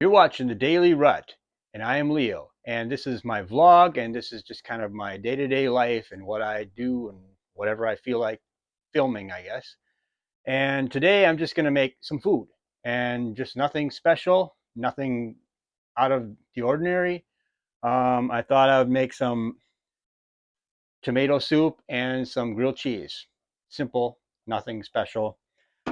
You're watching The Daily Rut, and I am Leo. And this is my vlog, and this is just kind of my day-to-day life and what I do and whatever I feel like filming, I guess. And today I'm just going to make some food and just nothing special, nothing out of the ordinary. I thought I would make some tomato soup and some grilled cheese. Simple, nothing special.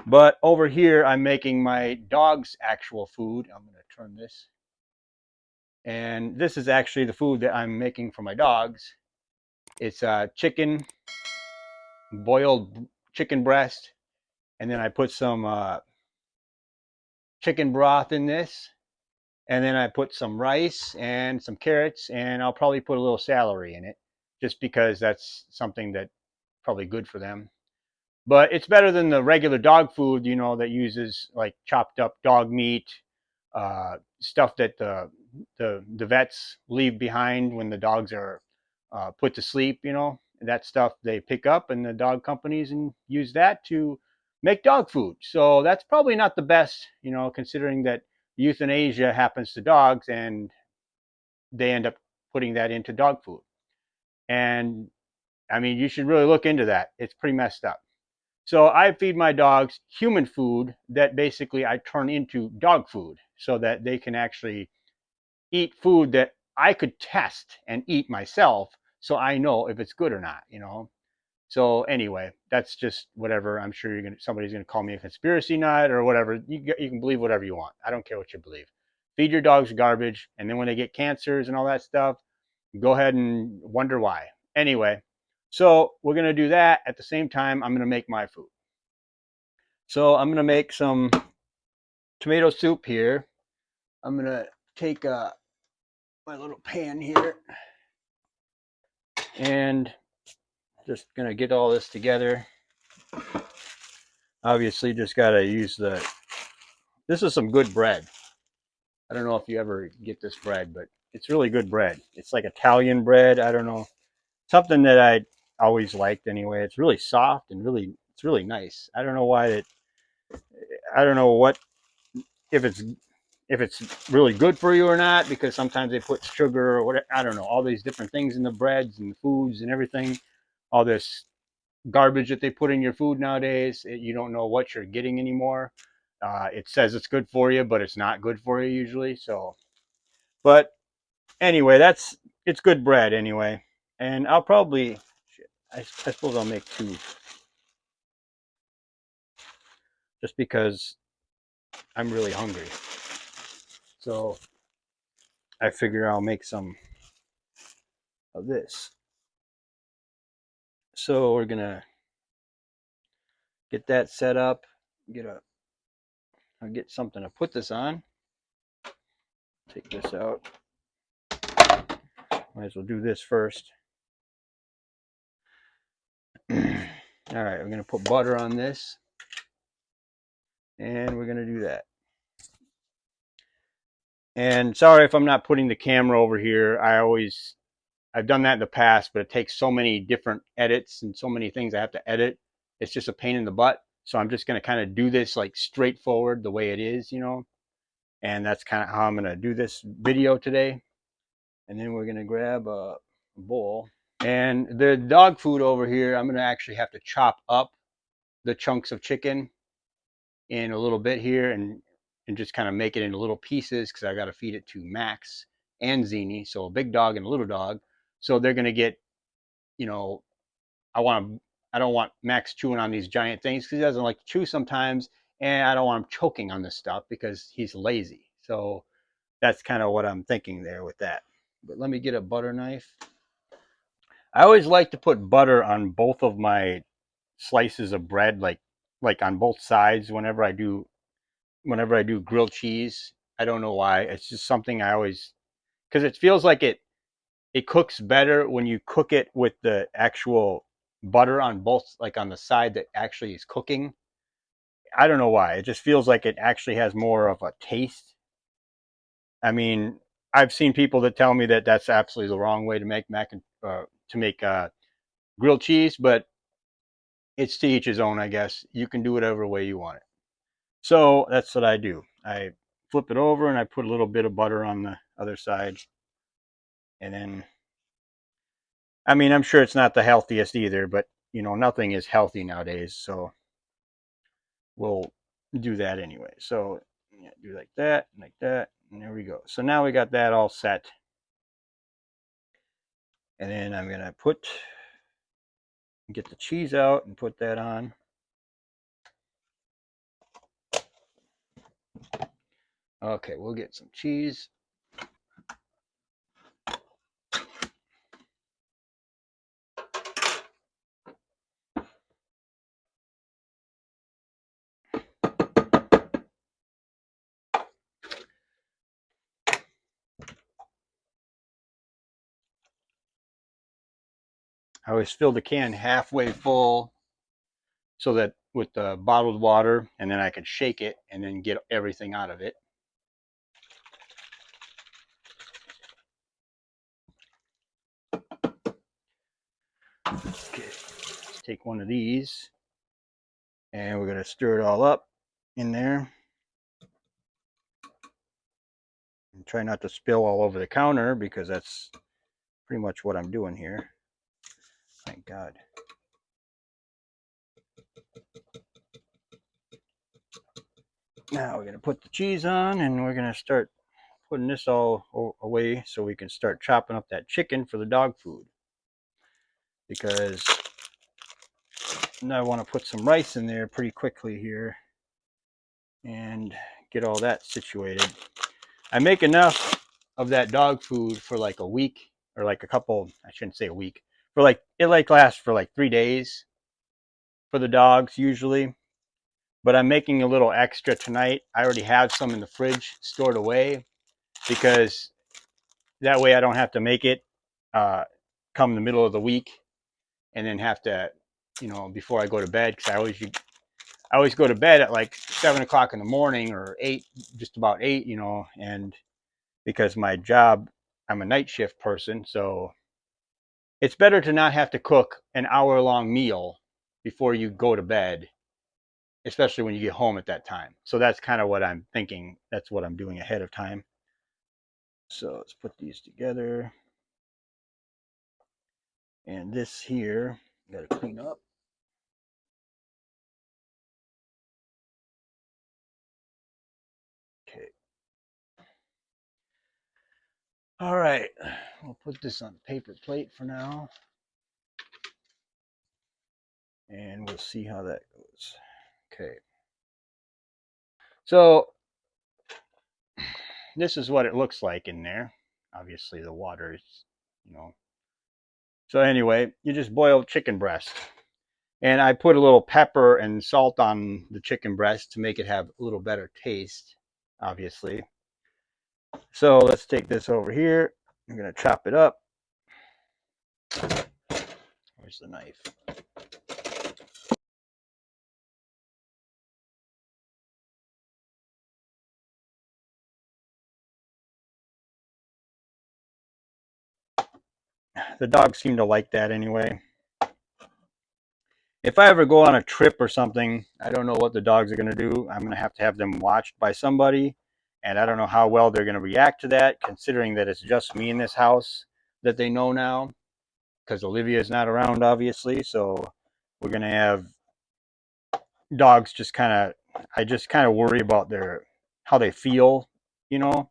But over here, I'm making my dog's actual food. I'm going to turn this. And this is actually the food that I'm making for my dogs. It's chicken, boiled chicken breast, and then I put some chicken broth in this, and then I put some rice and some carrots, and I'll probably put a little celery in it, just because that's something that probably good for them. But it's better than the regular dog food, that uses like chopped up dog meat, stuff that the vets leave behind when the dogs are put to sleep. That stuff they pick up and the dog companies and use that to make dog food. So that's probably not the best, considering that euthanasia happens to dogs and they end up putting that into dog food. And I mean, you should really look into that. It's pretty messed up. So I feed my dogs human food that basically I turn into dog food so that they can actually eat food that I could test and eat myself so I know if it's good or not. So anyway, that's just whatever. I'm sure somebody's gonna call me a conspiracy nut or whatever. You can believe whatever you want. I don't care what you believe. Feed your dogs garbage, and then when they get cancers and all that stuff, go ahead and wonder why. Anyway, so we're gonna do that. At the same time, I'm gonna make my food. So I'm gonna make some tomato soup here. I'm gonna take my little pan here and just gonna get all this together. Obviously, just gotta use this is some good bread. I don't know if you ever get this bread, but it's really good bread. It's like Italian bread. I don't know, something that I always liked anyway. It's really soft and it's really nice. I don't know why it. I don't know what if it's really good for you or not, because sometimes they put sugar or whatever. I don't know, all these different things in the breads and the foods and everything, all this garbage that they put in your food nowadays. You don't know what you're getting anymore. It says it's good for you, but it's not good for you usually. So, but anyway, it's good bread anyway. And I'll probably, I suppose I'll make two, just because I'm really hungry. So I figure I'll make some of this. So we're gonna get that set up. I'll get something to put this on. Take this out. Might as well do this first. All right, we're gonna put butter on this, and we're gonna do that. And sorry if I'm not putting the camera over here. I've done that in the past, but it takes so many different edits and so many things I have to edit. It's just a pain in the butt. So I'm just gonna kind of do this like straightforward the way it is, and that's kind of how I'm gonna do this video today. And then we're gonna grab a bowl. And the dog food over here, I'm gonna actually have to chop up the chunks of chicken in a little bit here and just kind of make it into little pieces, because I got to feed it to Max and Zini, so a big dog and a little dog. So they're gonna get, you know, I don't want Max chewing on these giant things because he doesn't like to chew sometimes, and I don't want him choking on this stuff because he's lazy. So that's kind of what I'm thinking there with that. But let me get a butter knife. I always like to put butter on both of my slices of bread, like on both sides whenever I do grilled cheese. I don't know why. It's just something I always, because it feels like it cooks better when you cook it with the actual butter on both, like on the side that actually is cooking. I don't know why. It just feels like it actually has more of a taste. I mean, I've seen people that tell me that that's absolutely the wrong way to make grilled cheese, but it's to each his own, I guess. You can do whatever way you want it. So that's what I do. I flip it over, and I put a little bit of butter on the other side. And then, I mean, I'm sure it's not the healthiest either, but nothing is healthy nowadays, so we'll do that anyway. So yeah, do like that, and there we go. So now we got that all set. And then I'm gonna get the cheese out and put that on. Okay, we'll get some cheese. I always fill the can halfway full so that with the bottled water, and then I can shake it and then get everything out of it. Okay, let's take one of these, and we're gonna stir it all up in there. And try not to spill all over the counter, because that's pretty much what I'm doing here. Thank God. Now we're gonna put the cheese on, and we're gonna start putting this all away so we can start chopping up that chicken for the dog food. Because now I want to put some rice in there pretty quickly here and get all that situated. I make enough of that dog food for like a week, or like a couple, I shouldn't say a week, for like, it like lasts for like 3 days for the dogs usually. But I'm making a little extra tonight. I already have some in the fridge stored away, because that way I don't have to make it come the middle of the week and then have to, before I go to bed, because I always go to bed at like 7 o'clock in the morning, or 8, just about 8, and because my job, I'm a night shift person, so it's better to not have to cook an hour-long meal before you go to bed, especially when you get home at that time. So that's kind of what I'm thinking. That's what I'm doing ahead of time. So let's put these together. And this here, got to clean up. Okay. All right. We'll put this on paper plate for now. And we'll see how that goes. Okay. So this is what it looks like in there. Obviously the water is. So anyway, you just boil chicken breast. And I put a little pepper and salt on the chicken breast to make it have a little better taste, obviously. So let's take this over here. I'm going to chop it up. Where's the knife? The dogs seem to like that anyway. If I ever go on a trip or something, I don't know what the dogs are going to do. I'm going to have them watched by somebody, and I don't know how well they're going to react to that, considering that it's just me in this house that they know now, because Olivia is not around, obviously. So we're going to have dogs just kind of, I just kind of worry about how they feel, you know,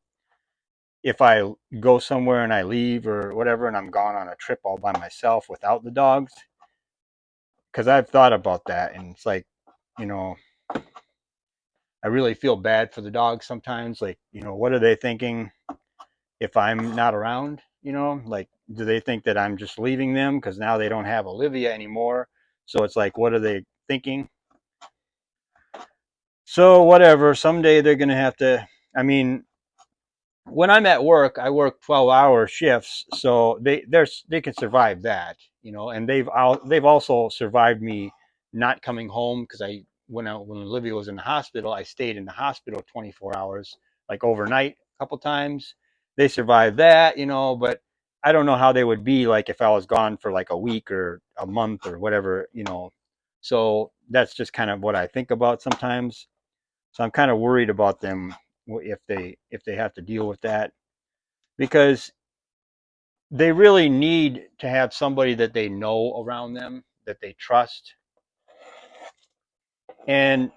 if I go somewhere and I leave or whatever, and I'm gone on a trip all by myself without the dogs. Because I've thought about that, and it's like, you know, I really feel bad for the dogs sometimes. Like, what are they thinking if I'm not around? Like, do they think that I'm just leaving them because now they don't have Olivia anymore? So it's like, what are they thinking? So whatever, someday they're going to have to, I mean, when I'm at work, I work 12-hour shifts, so they can survive that, and they've also survived me not coming home, because when Olivia was in the hospital, I stayed in the hospital 24 hours, like overnight a couple times. They survived that, but I don't know how they would be like if I was gone for like a week or a month or whatever. So that's just kind of what I think about sometimes. So I'm kind of worried about them if they have to deal with that, because they really need to have somebody that they know around them, that they trust. And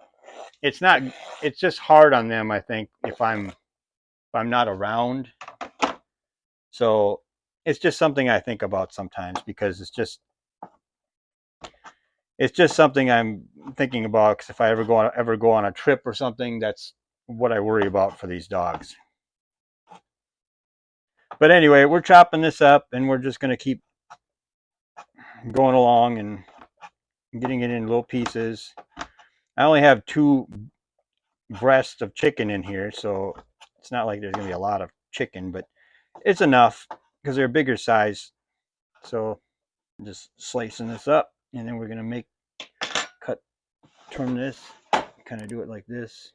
it's not, it's just hard on them, I think, if I'm not around. So it's just something I think about sometimes, because it's just something I'm thinking about, because if I ever go on a trip or something, that's what I worry about for these dogs. But anyway, we're chopping this up, and we're just going to keep going along and getting it in little pieces. I only have 2 breasts of chicken in here, so it's not like there's going to be a lot of chicken, but it's enough because they're bigger size. So I'm just slicing this up, and then we're going to turn this, kind of do it like this.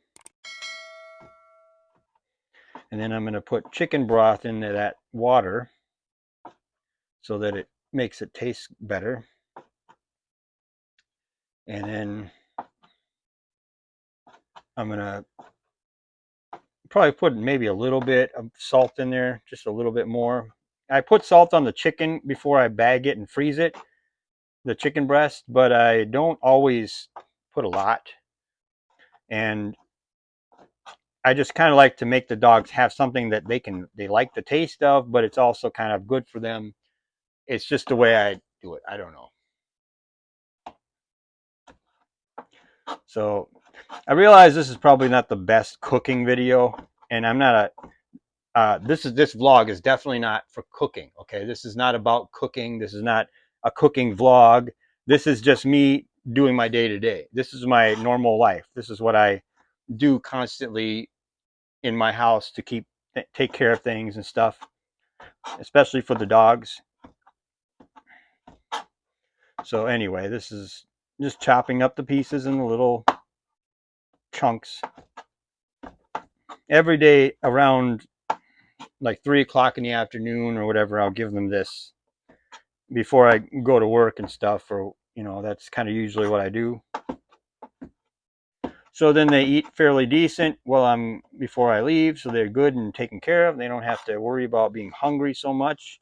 And then I'm going to put chicken broth into that water so that it makes it taste better. And then I'm going to probably put maybe a little bit of salt in there, just a little bit more. I put salt on the chicken before I bag it and freeze it, the chicken breast, but I don't always put a lot. And I just kind of like to make the dogs have something that they like the taste of, but it's also kind of good for them. It's just the way I do it. I don't know. So I realize this is probably not the best cooking video, and I'm not this vlog is definitely not for cooking. Okay, this is not about cooking. This is not a cooking vlog. This is just me doing my day to day. This is my normal life. This is what I do constantly in my house to take care of things and stuff, especially for the dogs. So anyway, this is just chopping up the pieces in the little chunks. Every day around like 3 o'clock in the afternoon or whatever, I'll give them this before I go to work and stuff, or that's kind of usually what I do. So then they eat fairly decent before I leave, so they're good and taken care of. They don't have to worry about being hungry so much,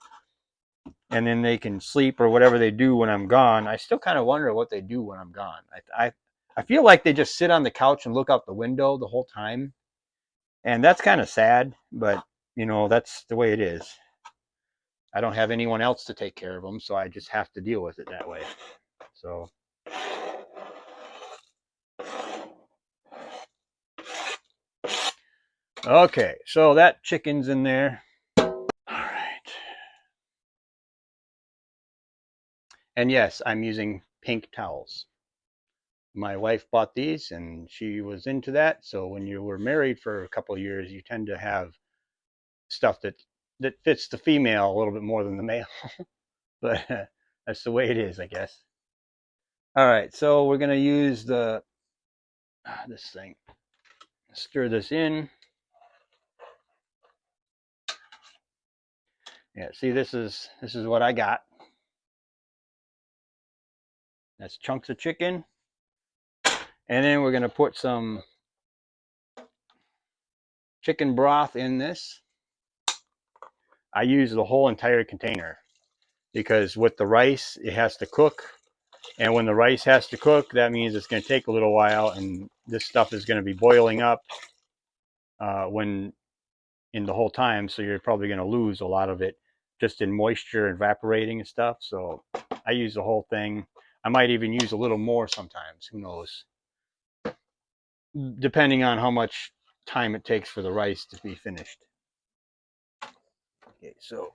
and then they can sleep or whatever they do when I'm gone. I still kind of wonder what they do when I'm gone. I feel like they just sit on the couch and look out the window the whole time, and that's kind of sad, but that's the way it is. I don't have anyone else to take care of them, so I just have to deal with it that way. So okay, so that chicken's in there. All right. And yes, I'm using pink towels. My wife bought these and she was into that. So when you were married for a couple of years, you tend to have stuff that fits the female a little bit more than the male. But that's the way it is, I guess. All right, so we're going to use this thing. Stir this in. Yeah, see, this is what I got. That's chunks of chicken. And then we're going to put some chicken broth in this. I use the whole entire container because with the rice, it has to cook. And when the rice has to cook, that means it's going to take a little while, and this stuff is going to be boiling up when in the whole time. So you're probably going to lose a lot of it just in moisture evaporating and stuff. So I use the whole thing. I might even use a little more sometimes. Who knows? Depending on how much time it takes for the rice to be finished. Okay, so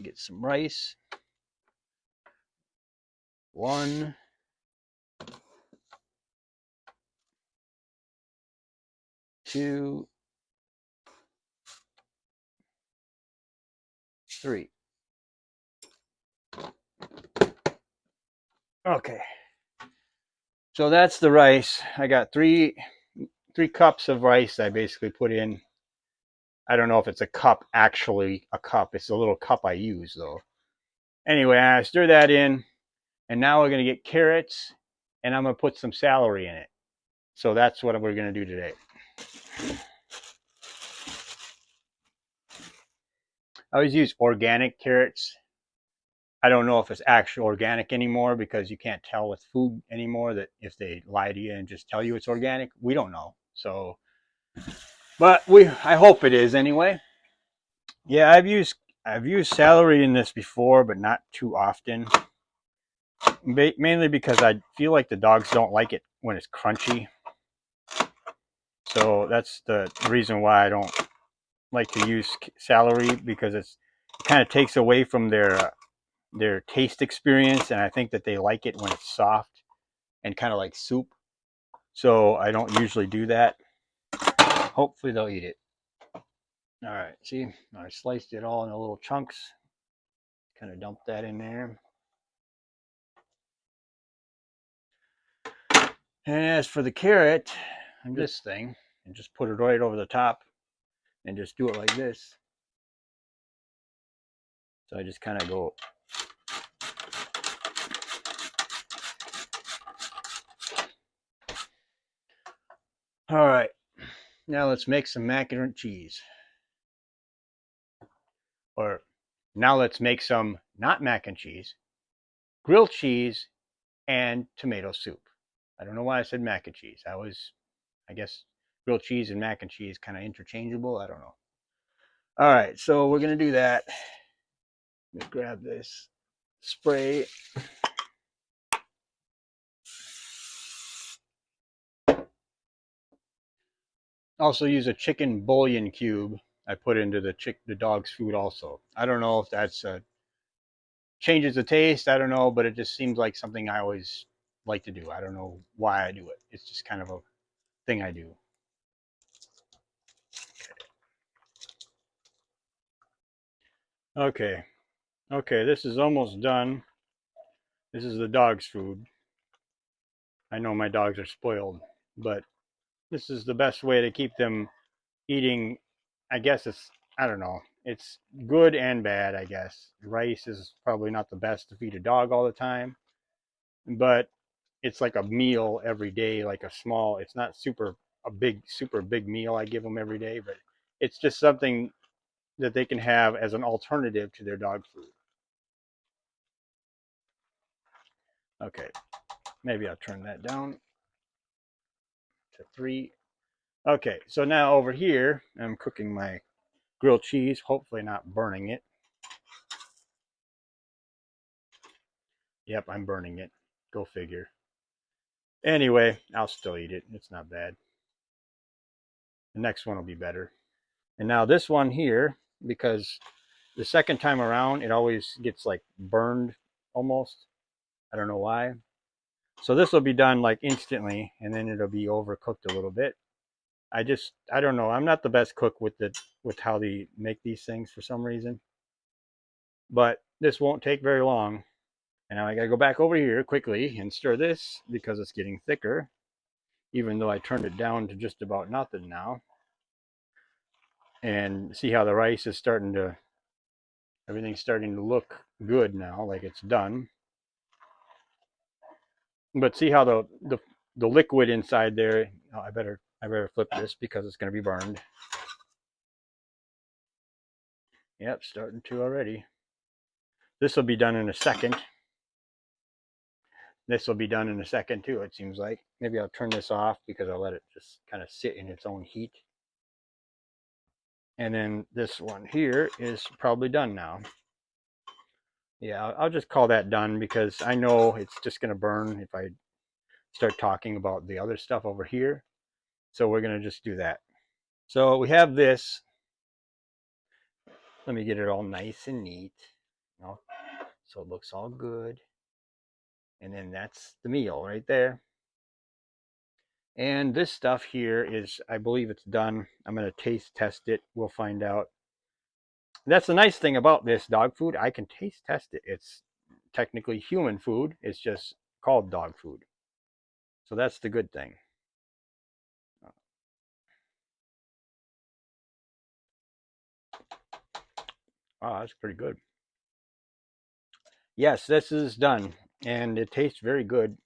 get some rice. 1, 2, 3. Okay. So that's the rice. I got 3 cups of rice I basically put in. I don't know if it's a cup, actually a cup. It's a little cup I use though. Anyway, I stir that in, and now we're going to get carrots, and I'm going to put some celery in it. So that's what we're going to do today. I always use organic carrots. I don't know if it's actually organic anymore because you can't tell with food anymore that if they lie to you and just tell you it's organic, we don't know. So, but I hope it is anyway. Yeah, I've used celery in this before, but not too often. Mainly because I feel like the dogs don't like it when it's crunchy. So that's the reason why I don't like to use celery, because it kind of takes away from their taste experience, and I think that they like it when it's soft and kind of like soup. So I don't usually do that. Hopefully they'll eat it. All right, see, I sliced it all into little chunks. Kind of dump that in there. And as for the carrot, I'm this thing and just put it right over the top and just do it like this. So I just kind of go. All right, now let's make some macaroni and cheese. Or now let's make some not mac and cheese, grilled cheese and tomato soup. I don't know why I said mac and cheese. I guess grilled cheese and mac and cheese kind of interchangeable. I don't know. All right, so we're going to do that. Let me grab this spray. Also use a chicken bouillon cube I put into the dog's food also. I don't know if that's changes the taste. I don't know, but it just seems like something I always like to do. I don't know why I do it. It's just kind of a thing I do. Okay. Okay, this is almost done. This is the dog's food. I know my dogs are spoiled, but this is the best way to keep them eating. I guess I don't know. It's good and bad, I guess. Rice is probably not the best to feed a dog all the time, but it's like a meal every day, like it's not super big meal I give them every day, but it's just something that they can have as an alternative to their dog food. Okay, maybe I'll turn that down to 3. Okay, so now over here, I'm cooking my grilled cheese, hopefully not burning it. Yep, I'm burning it. Go figure. Anyway, I'll still eat it. It's not bad. The next one will be better. And now this one here, because the second time around, it always gets like burned almost. I don't know why. So this will be done like instantly, and then it'll be overcooked a little bit. I don't know. I'm not the best cook with how they make these things for some reason, but this won't take very long. And now I gotta go back over here quickly and stir this because it's getting thicker, even though I turned it down to just about nothing now. And see how the rice is everything's starting to look good now, like it's done. But see how the liquid inside there, oh, I better flip this because it's gonna be burned. Yep, starting to already. This will be done in a second. This will be done in a second too, it seems like. Maybe I'll turn this off because I'll let it just kind of sit in its own heat. And then this one here is probably done now. Yeah, I'll just call that done because I know it's just going to burn if I start talking about the other stuff over here. So we're going to just do that. So we have this. Let me get it all nice and neat. So it looks all good. And then that's the meal right there. And this stuff here is, I believe it's done. I'm going to taste test it. We'll find out. That's the nice thing about this dog food. I can taste test it. It's technically human food. It's just called dog food. So that's the good thing. Oh, that's pretty good. Yes, this is done. And it tastes very good.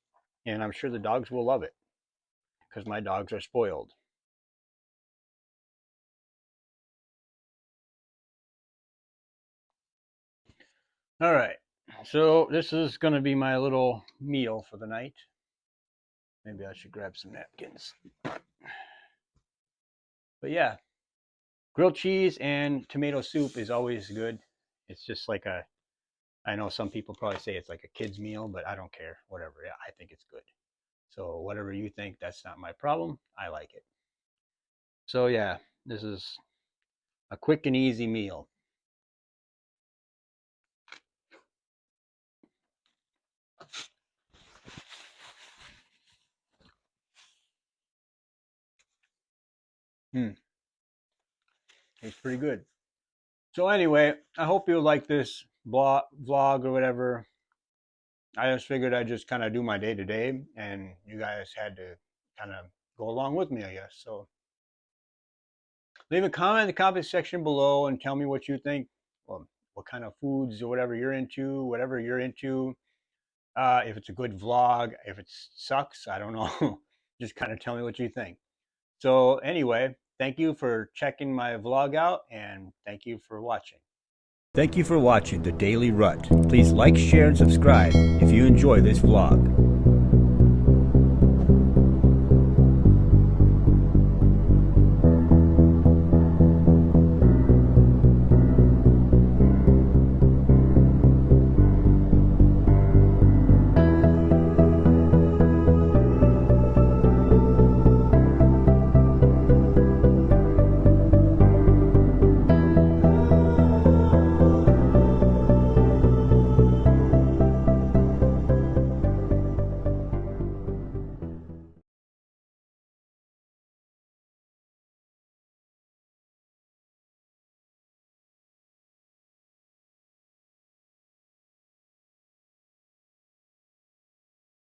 And I'm sure the dogs will love it. because my dogs are spoiled. All right, so this is going to be my little meal for the night. Maybe I should grab some napkins. But yeah, grilled cheese and tomato soup is always good. It's just like I know some people probably say it's like a kid's meal, but I don't care. Whatever. Yeah, I think it's good. So whatever you think, that's not my problem. I like it. So yeah, this is a quick and easy meal. Hmm, it's pretty good. So anyway, I hope you like this vlog or whatever. I just figured I'd just kind of do my day to day, and you guys had to kind of go along with me, I guess. So leave a comment in the comment section below and tell me what you think. Well, what kind of foods or whatever you're into, whatever you're into. If it's a good vlog, if it sucks, I don't know. Just kind of tell me what you think. So anyway, thank you for checking my vlog out, and thank you for watching. Thank you for watching The Daily Rut. Please like, share, and subscribe if you enjoy this vlog.